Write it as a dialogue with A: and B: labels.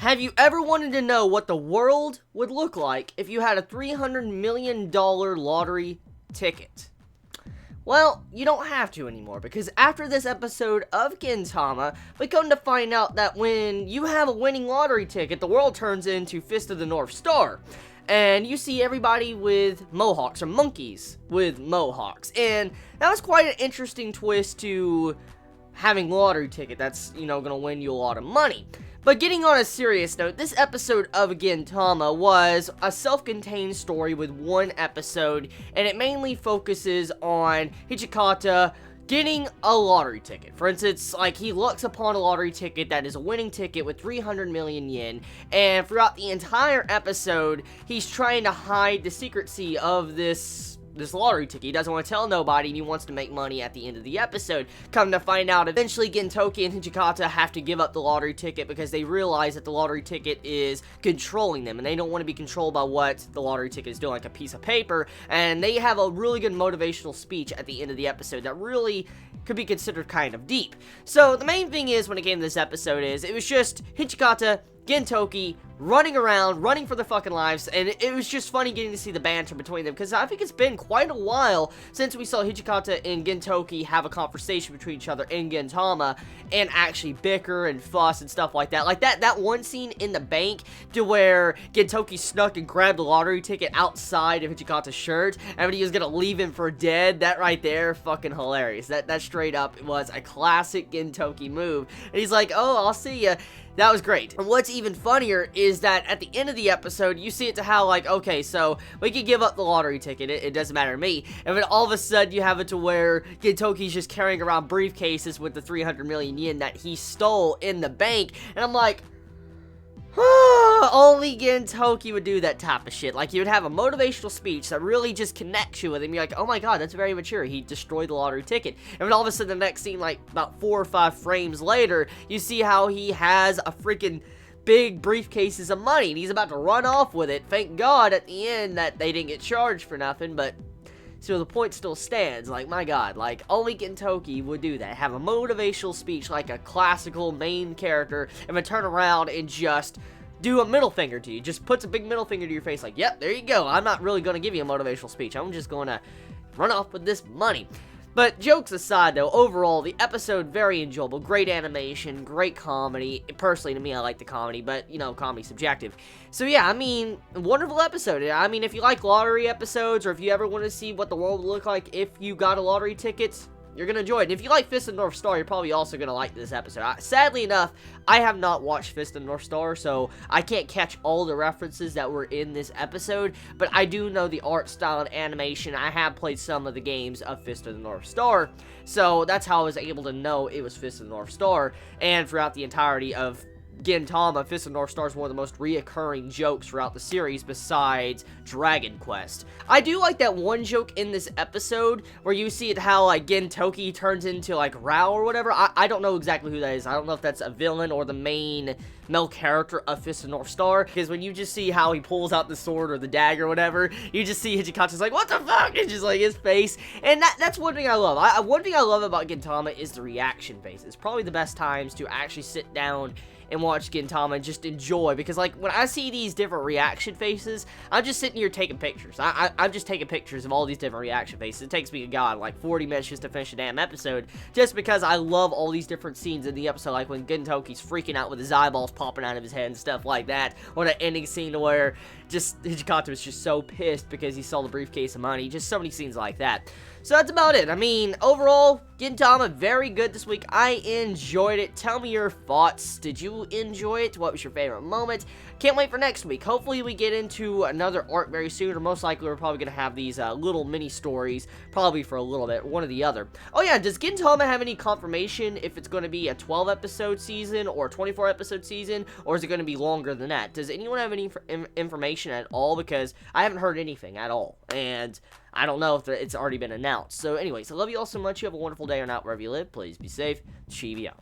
A: Have you ever wanted to know what the world would look like if you had a $300 million lottery ticket? Well, you don't have to anymore, because after this episode of Gintama, we come to find out that when you have a winning lottery ticket, the world turns into Fist of the North Star. And you see everybody with mohawks, or monkeys with mohawks. And that was quite an interesting twist to having a lottery ticket that's, gonna win you a lot of money. But getting on a serious note, this episode of Gintama was a self-contained story with one episode, and it mainly focuses on Hijikata getting a lottery ticket. For instance, he looks upon a lottery ticket that is a winning ticket with 300 million yen, and throughout the entire episode, he's trying to hide the secrecy of this lottery ticket. He doesn't want to tell nobody, and he wants to make money at the end of the episode. Come to find out, eventually Gintoki and Hijikata have to give up the lottery ticket because they realize that the lottery ticket is controlling them, and they don't want to be controlled by what the lottery ticket is doing, like a piece of paper. And they have a really good motivational speech at the end of the episode that really could be considered kind of deep. So the main thing is, when it came to this episode, is it was just Hijikata, Gintoki running around, running for their fucking lives, and it was just funny getting to see the banter between them, because I think it's been quite a while since we saw Hijikata and Gintoki have a conversation between each other in Gintama, and actually bicker and fuss and stuff like that. Like that one scene in the bank, to where Gintoki snuck and grabbed the lottery ticket outside of Hijikata's shirt, and when he was gonna leave him for dead, that right there, fucking hilarious. That straight up was a classic Gintoki move, and he's like, oh, I'll see ya. That was great. And what's even funnier is that at the end of the episode, you see it to how, okay, so we can give up the lottery ticket, it doesn't matter to me, and then all of a sudden you have it to where Gintoki's just carrying around briefcases with the 300 million yen that he stole in the bank, and I'm like, only Gintoki would do that type of shit. He would have a motivational speech that really just connects you with him. You're like, oh my god, that's very mature. He destroyed the lottery ticket. And then all of a sudden, the next scene, about 4 or 5 frames later, you see how he has a freaking big briefcases of money, and he's about to run off with it. Thank god at the end that they didn't get charged for nothing, but so the point still stands. My god, only Gintoki would do that. Have a motivational speech like a classical main character, and then turn around and just do a middle finger to you. Just puts a big middle finger to your face yep, there you go. I'm not really going to give you a motivational speech. I'm just going to run off with this money. But jokes aside, though, overall, the episode, very enjoyable. Great animation, great comedy. Personally, to me, I like the comedy, but, comedy's subjective. So, yeah, wonderful episode. If you like lottery episodes, or if you ever want to see what the world would look like if you got a lottery ticket, you're going to enjoy it. And if you like Fist of the North Star, you're probably also going to like this episode. Sadly enough, I have not watched Fist of the North Star, so I can't catch all the references that were in this episode, but I do know the art style and animation. I have played some of the games of Fist of the North Star, so that's how I was able to know it was Fist of the North Star. And throughout the entirety of Gintama, Fist of the North Star is one of the most reoccurring jokes throughout the series besides Dragon Quest. I do like that one joke in this episode where you see it how Gintoki turns into Raoh or whatever. I don't know exactly who that is. I don't know if that's a villain or the main male character of Fist of the North Star, because when you just see how he pulls out the sword or the dagger or whatever, you just see Hijikata's like, what the fuck? It's just his face, and that's one thing I love. One thing I love about Gintama is the reaction faces. Probably the best times to actually sit down and watch Gintama and just enjoy, because when I see these different reaction faces, I'm just sitting here taking pictures. I'm just taking pictures of all these different reaction faces. It takes me, 40 minutes just to finish a damn episode, just because I love all these different scenes in the episode, when Gintoki's freaking out with his eyeballs popping out of his head and stuff like that, or the ending scene where just Hijikata was just so pissed because he saw the briefcase of money. Just so many scenes like that. So that's about it. Overall, Gintama, very good this week. I enjoyed it. Tell me your thoughts. Did you enjoy it? What was your favorite moment? Can't wait for next week. Hopefully we get into another arc very soon, or most likely we're probably going to have these little mini stories, probably for a little bit, one or the other. Oh yeah, does Gintama have any confirmation if it's going to be a 12 episode season or a 24 episode season, or is it going to be longer than that? Does anyone have any information at all? Because I haven't heard anything at all, and I don't know if it's already been announced. So anyways, I love you all so much. You have a wonderful day or night wherever you live. Please be safe. Chibi out.